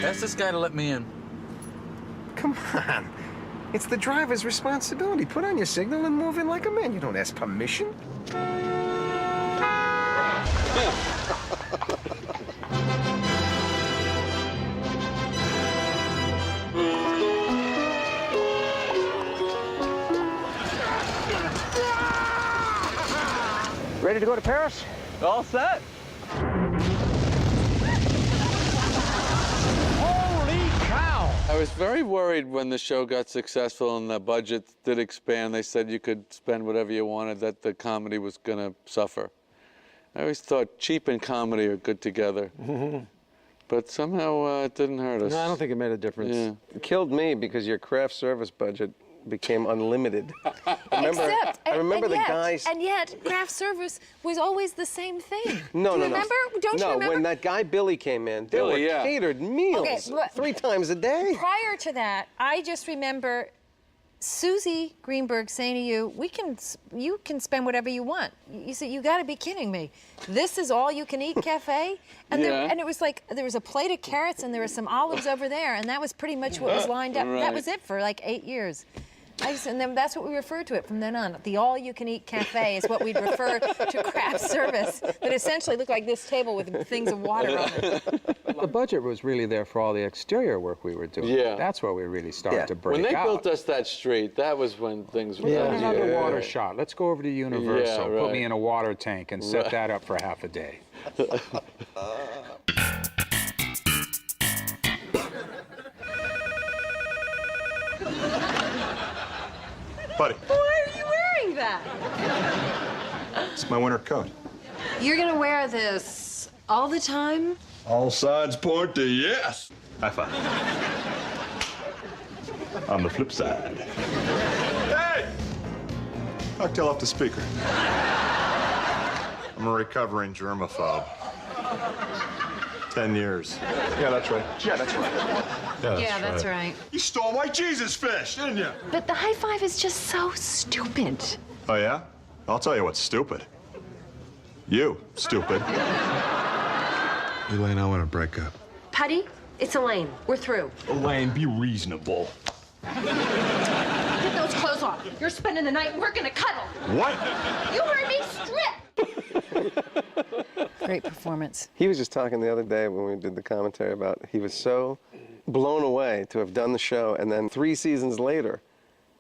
Ask this guy to let me in. Come on. It's the driver's responsibility. Put on your signal and move in like a man. You don't ask permission. Ready to go to Paris? All set. I was very worried when the show got successful and the budget did expand. They said you could spend whatever you wanted, that the comedy was going to suffer. I always thought cheap and comedy are good together. But somehow it didn't hurt us. No, I don't think it made a difference. Yeah. It killed me because your craft service budget became unlimited. I remember the guys. And yet, craft service was always the same thing. No. Remember? Don't you remember? When that guy Billy came in, there were catered meals 3 times a day. Prior to that, I just remember Susie Greenberg saying to you, you can spend whatever you want. You said, you got to be kidding me. This is all you can eat cafe? And, and it was like, there was a plate of carrots and there were some olives over there, and that was pretty much what was lined up. Right. That was it for like 8 years. And then that's what we referred to it from then on. The all-you-can-eat cafe is what we'd refer to craft service that essentially looked like this table with things of water on it. The budget was really there for all the exterior work we were doing. Yeah. That's where we really started to break out. When they built us that street, that was when things were... Yeah, another water shot. Let's go over to Universal. Yeah, Put me in a water tank and set that up for half a day. Buddy. Why are you wearing that? It's my winter coat. You're gonna wear this all the time? All signs point to yes. High five. On the flip side. Hey! Cocktail off the speaker. I'm a recovering germaphobe. 10 years. Yeah, that's right. Yeah, that's right. Yeah, that's right. You stole my Jesus fish, didn't you? But the high five is just so stupid. Oh, yeah? I'll tell you what's stupid. You, stupid. Elaine, I want to break up. Putty, it's Elaine. We're through. Elaine, be reasonable. Get those clothes off. You're spending the night and we're gonna cuddle. What? You heard me, strip! Great performance. He was just talking the other day when we did the commentary about he was so blown away to have done the show, and then 3 seasons later,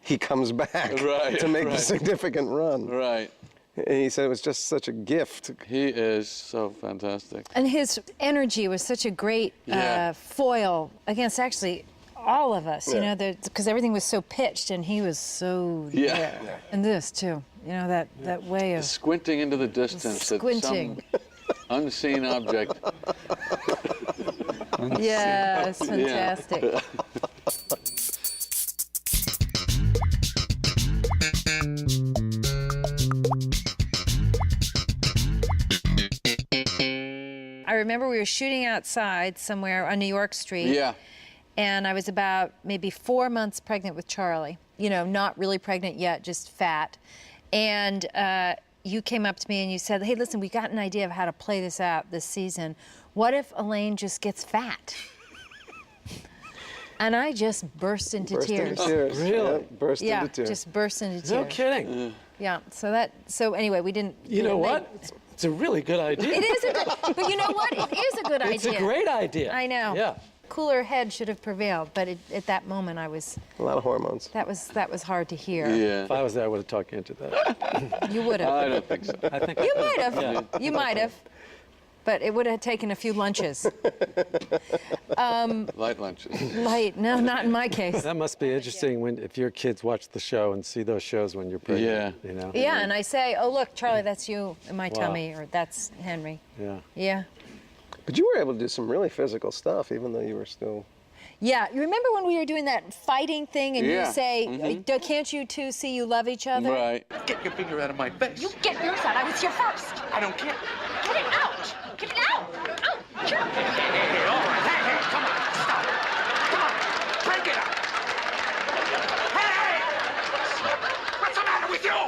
he comes back to make the significant run. Right. And he said it was just such a gift. He is so fantastic. And his energy was such a great foil against actually all of us, you know, because everything was so pitched and he was so there. And this too, you know, that way of squinting into the distance at some unseen object. Yeah, it's fantastic. Yeah. I remember we were shooting outside somewhere on New York Street. Yeah. And I was about maybe 4 months pregnant with Charlie. You know, not really pregnant yet, just fat. And you came up to me and you said, hey, listen, we got an idea of how to play this out this season. What if Elaine just gets fat? And I just burst into tears. Really? Yeah, burst into tears. Just burst into tears. No kidding. Yeah, so anyway, we didn't... You know what? It's a really good idea. It is a good, but you know what? It is a good idea. It's a great idea. I know. Yeah. Cooler head should have prevailed, but at that moment I was... A lot of hormones. That was hard to hear. Yeah. If I was there, I would have talked you into that. You would have. I don't think so. I think You might have. Yeah. You might have. But it would have taken a few lunches. Light lunches. Light. No, not in my case. that must be interesting if your kids watch the show and see those shows when you're pregnant. Yeah. You know? Yeah, and I say, oh, look, Charlie, that's you in my tummy, or that's Henry. Yeah. Yeah. But you were able to do some really physical stuff, even though you were still... Yeah, you remember when we were doing that fighting thing and you say, can't you two see you love each other? Right. Get your finger out of my face. You get yours out. I was here first. I don't care. Get it out. Get it out. Out. Hey, all right. Hey, come on. Stop it. Come on. Break it up. Hey! What's the matter with you?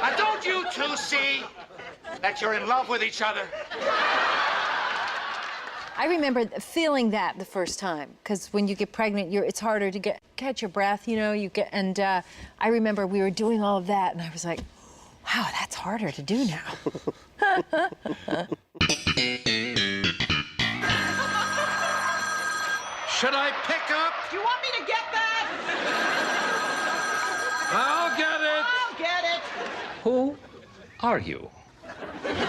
Now, don't you two see that you're in love with each other? I remember feeling that the first time, because when you get pregnant, it's harder to catch your breath, you know. And I remember we were doing all of that, and I was like, wow, that's harder to do now. Should I pick up? Do you want me to get that? I'll get it. I'll get it. Who are you?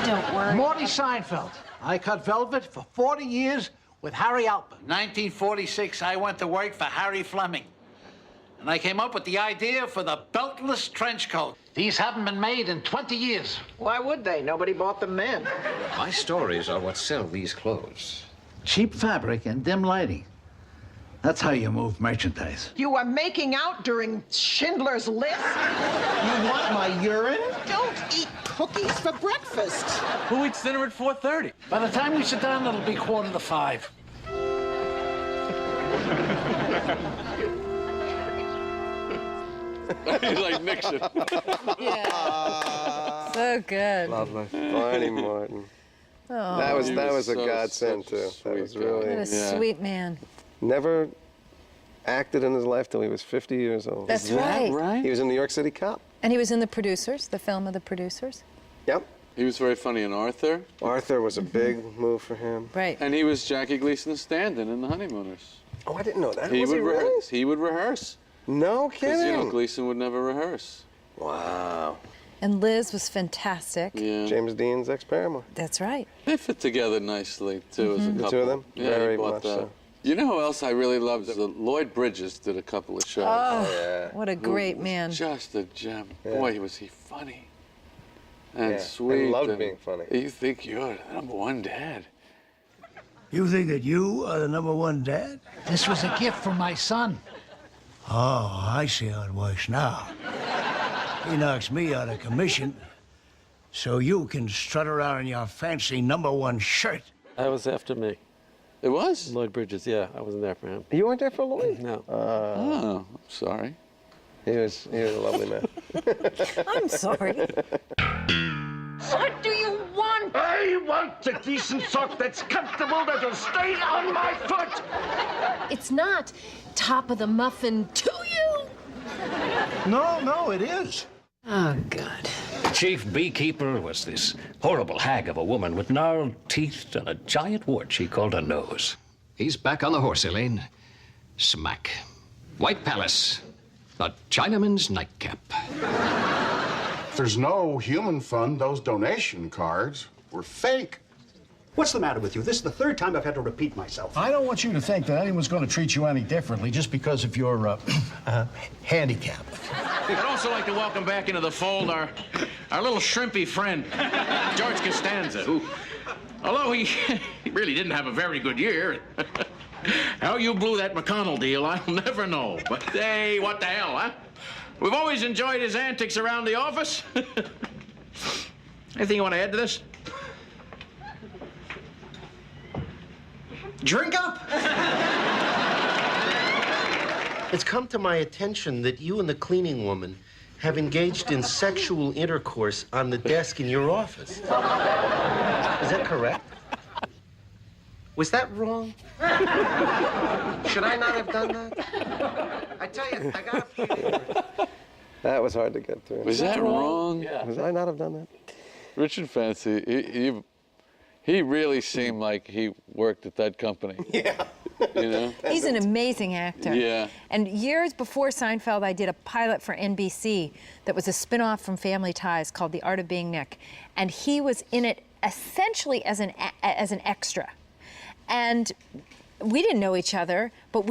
Don't worry. Morty Seinfeld. I cut velvet for 40 years with Harry Altman. 1946, I went to work for Harry Fleming. And I came up with the idea for the beltless trench coat. These haven't been made in 20 years. Why would they? Nobody bought them then. My stories are what sell these clothes. Cheap fabric and dim lighting. That's how you move merchandise. You were making out during Schindler's List? You want my urine? Don't eat cookies for breakfast. Who eats dinner at 4:30? By the time we sit down, it'll be 4:45. He's like Nixon. Yeah. So good. Lovely. Barney Martin. Oh, That was a so- godsend such a too. That sweet was guy. really what a sweet man. never acted in his life till he was 50 years old. That's Is that right? He was in New York City Cop. And he was in The Producers, the film of The Producers. Yep. He was very funny in Arthur. Arthur was a big move for him. Right. And he was Jackie Gleason's stand-in in The Honeymooners. Oh, I didn't know that. He Was would he really? rehearse. He would rehearse. No Because, kidding. you know, Gleason would never rehearse. Wow. And Liz was fantastic. Yeah. James Dean's ex-paramour. That's right. They fit together nicely, too, as a couple. The two of them? Yeah, Very he bought much that. so. You know who else I really loved? Lloyd Bridges did a couple of shows. Oh, Yeah. what a great man. Just a gem. Yeah. Boy, was he funny. And Yeah, sweet. and loved being funny. You think you're the #1 dad. You think that you are the #1 dad? This was a gift from my son. Oh, I see how it works now. He knocks me out of commission so you can strut around in your fancy #1 shirt. That was after me. It was? Lloyd Bridges, yeah. I wasn't there for him. You weren't there for Lloyd? No. Oh, I'm sorry. He was a lovely man. I'm sorry. What do you want? I want a decent sock that's comfortable that'll stay on my foot. It's not top of the muffin to you. No, it is. Oh, God. The chief beekeeper was this horrible hag of a woman with gnarled teeth and a giant wart she called a nose. He's back on the horse, Elaine. Smack. White Palace. A Chinaman's nightcap. If there's no human fund, those donation cards were fake. What's the matter with you? This is the third time I've had to repeat myself. I don't want you to think that anyone's going to treat you any differently just because of your handicap. I'd also like to welcome back into the fold our little shrimpy friend, George Costanza, who, although he really didn't have a very good year, how you blew that McConnell deal, I'll never know. But hey, what the hell, huh? We've always enjoyed his antics around the office. Anything you want to add to this? Drink up! It's come to my attention that you and the cleaning woman have engaged in sexual intercourse on the desk in your office. Is that correct? Was that wrong? Should I not have done that? I tell you, I got a feeling. That was hard to get through. Was that wrong? Yeah. Was I not have done that? Richard Fancy, he really seemed like he worked at that company. Yeah. You know? He's an amazing actor. Yeah. And years before Seinfeld, I did a pilot for NBC that was a spin-off from Family Ties called The Art of Being Nick. And he was in it essentially as an extra. And we didn't know each other, but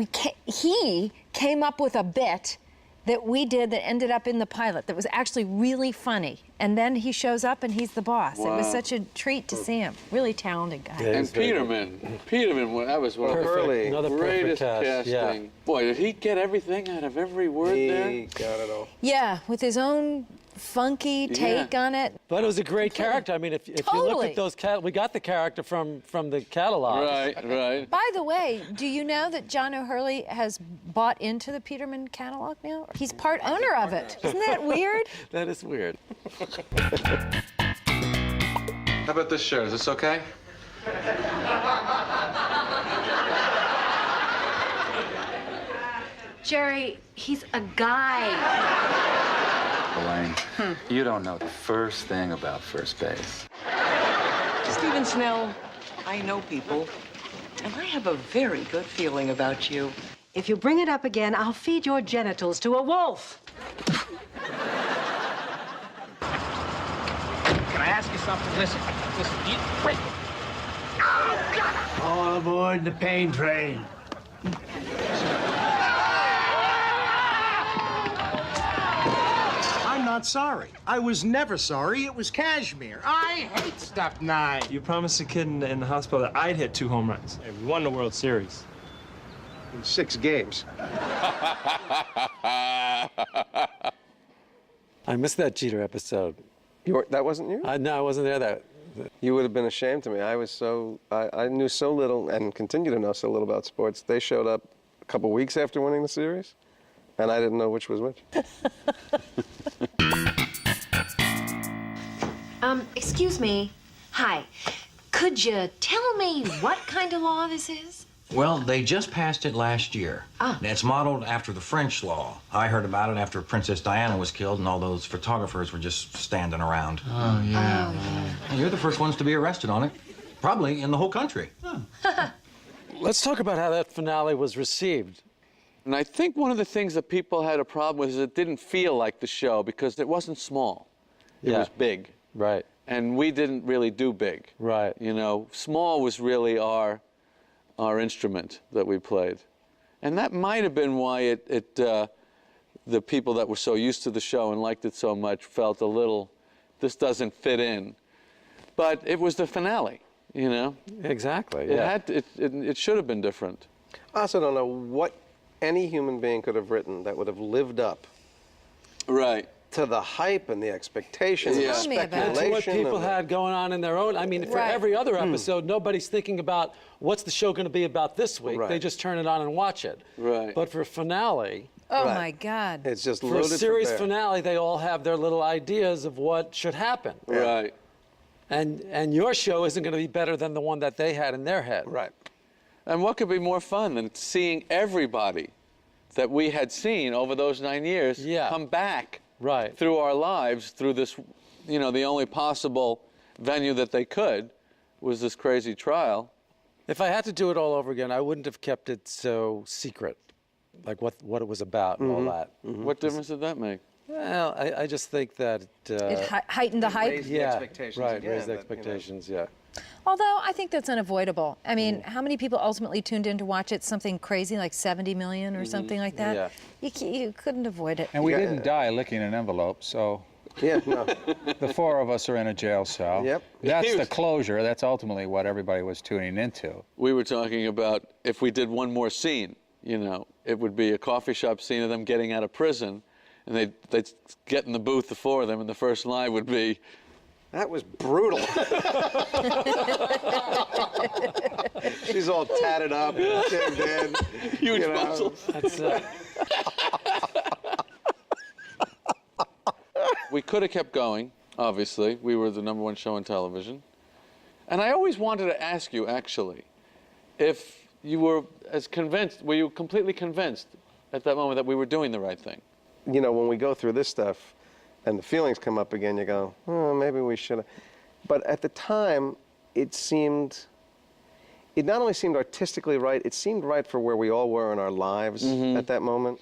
he came up with a bit that we did that ended up in the pilot that was actually really funny. And then he shows up and he's the boss. Wow. It was such a treat to see him. Really talented guy. Yeah, And he's very Peterman, that was one of the Hurley. Another perfect greatest cast, yeah. casting. Boy, did he get everything out of every word there? He got it all. Yeah, with his own funky take on it. But it was a great character. I mean, if you look Totally. at those, we got the character from the catalog. Right. By the way, do you know that John O'Hurley has bought into the Peterman catalog now? He's part owner of it. Isn't that weird? That is weird. How about this shirt? Is this okay? Jerry, he's a guy. Elaine, you don't know the first thing about first base. Stephen Snell, I know people, and I have a very good feeling about you. If you bring it up again, I'll feed your genitals to a wolf. Can I ask you something? Listen, you... Wait. All aboard the pain train. I'm not sorry. I was never sorry. It was cashmere. I hate Step 9. You promised the kid in the hospital that I'd hit 2 home runs. Hey, we won the World Series. In 6 games. I missed that Jeter episode. That wasn't you? No, I wasn't there. You would have been ashamed to me. I knew so little and continue to know so little about sports. They showed up a couple weeks after winning the series, and I didn't know which was which. Excuse me. Hi. Could you tell me what kind of law this is? Well, they just passed it last year. Ah. It's modeled after the French law. I heard about it after Princess Diana was killed and all those photographers were just standing around. Oh, yeah. And you're the first ones to be arrested on it, probably in the whole country. Let's talk about how that finale was received. And I think one of the things that people had a problem with is it didn't feel like the show because it wasn't small. It was big. Right. And we didn't really do big. Right. You know, small was really our instrument that we played. And that might have been why the people that were so used to the show and liked it so much felt a little, this doesn't fit in. But it was the finale, you know? Exactly, It should have been different. I also don't know what any human being could have written that would have lived up to the hype and the expectation and the speculation. To what people had going on in their own. I mean, for every other episode, nobody's thinking about what's the show going to be about this week. They just turn it on and watch it. But for a finale... Oh, my God. It's just for a series finale, they all have their little ideas of what should happen. Right. And your show isn't going to be better than the one that they had in their head. Right. And what could be more fun than seeing everybody that we had seen over those 9 years come back through our lives, through this, you know, the only possible venue that they could was this crazy trial. If I had to do it all over again, I wouldn't have kept it so secret, like what it was about and all that. What difference did that make? Well, I just think that... it heightened the hype? Raised the expectations again, raised the expectations, Although I think that's unavoidable. I mean, how many people ultimately tuned in to watch it? Something crazy like 70 million or something like that? You couldn't avoid it. And we didn't die licking an envelope, so... Yeah, no. The 4 of us are in a jail cell. Yep. That's the closure. That's ultimately what everybody was tuning into. We were talking about if we did one more scene, you know, it would be a coffee shop scene of them getting out of prison, and they'd get in the booth, the 4 of them, and the first line would be, "That was brutal." She's all tatted up, shaved in. Huge muscles. We could have kept going, obviously. We were the #1 show on television. And I always wanted to ask you, actually, if you were as convinced, were you completely convinced at that moment that we were doing the right thing? You know, when we go through this stuff and the feelings come up again, you go, oh, maybe we should have. But at the time, it not only seemed artistically right, it seemed right for where we all were in our lives at that moment.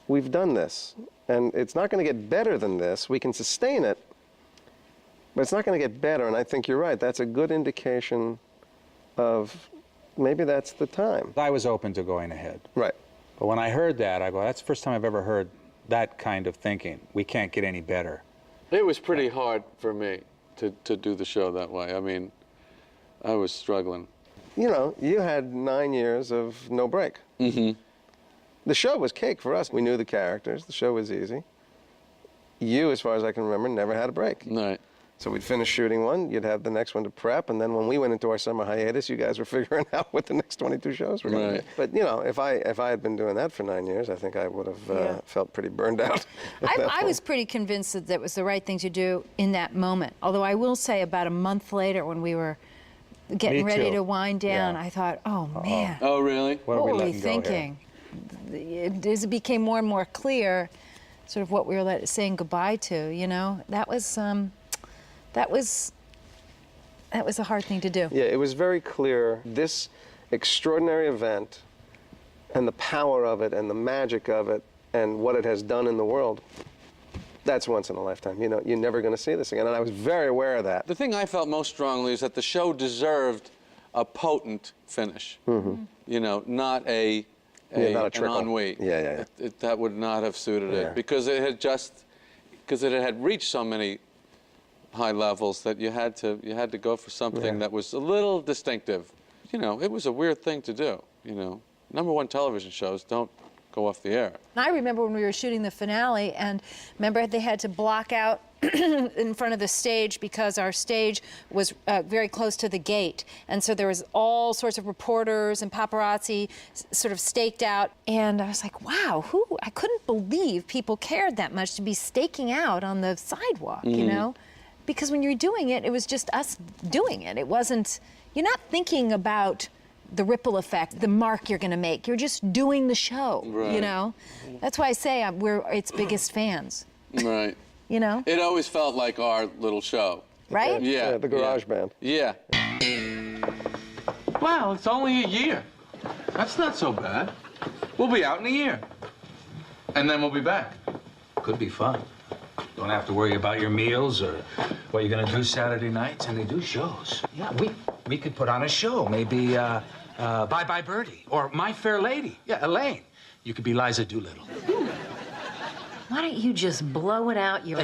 We've done this, and it's not going to get better than this. We can sustain it, but it's not going to get better, and I think you're right. That's a good indication of maybe that's the time. I was open to going ahead. Right. But when I heard that, I go, that's the first time I've ever heard that kind of thinking. We can't get any better. It was pretty hard for me to do the show that way. I mean, I was struggling. You know, you had 9 years of no break. The show was cake for us. We knew the characters. The show was easy. You, as far as I can remember, never had a break. Right. So we'd finish shooting one, you'd have the next one to prep, and then when we went into our summer hiatus, you guys were figuring out what the next 22 shows were going to be. But, you know, if I had been doing that for 9 years, I think I would have felt pretty burned out. I was pretty convinced that that was the right thing to do in that moment. Although I will say about a month later when we were getting ready to wind down, I thought, oh, man. Oh, really? What were we thinking? as it became more and more clear, sort of what we were saying goodbye to, you know, that was a hard thing to do. Yeah, it was very clear. This extraordinary event and the power of it and the magic of it and what it has done in the world, that's once in a lifetime. You know, you're never going to see this again. And I was very aware of that. The thing I felt most strongly is that the show deserved a potent finish. You know, not not a an trickle. ennui. That would not have suited it because it had reached so many high levels that you had to go for something that was a little distinctive. You know, it was a weird thing to do. You know, #1 television shows don't go off the air. I remember when we were shooting the finale, and remember they had to block out in front of the stage because our stage was very close to the gate, and so there was all sorts of reporters and paparazzi sort of staked out, and I was like, wow, I couldn't believe people cared that much to be staking out on the sidewalk, you know? Because when you're doing it, it was just us doing it. It wasn't, you're not thinking about the ripple effect, the mark you're going to make. You're just doing the show, you know? That's why I say we're its biggest fans. Right. You know? It always felt like our little show. Right? Yeah. The garage band. Yeah. Well, it's only a year. That's not so bad. We'll be out in a year. And then we'll be back. Could be fun. Don't have to worry about your meals or what you're gonna do Saturday nights, and they do shows. Yeah, we could put on a show. Maybe Bye Bye Birdie or My Fair Lady. Yeah, Elaine. You could be Liza Doolittle. Why don't you just blow it out your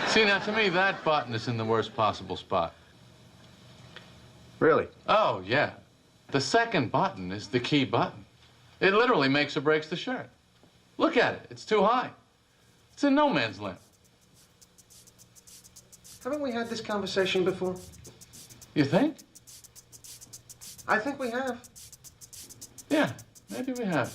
See, now to me, that button is in the worst possible spot. Really? Oh, yeah. The second button is the key button. It literally makes or breaks the shirt. Look at it. It's too high. It's in no man's land. Haven't we had this conversation before? You think? I think we have. Yeah, maybe we have.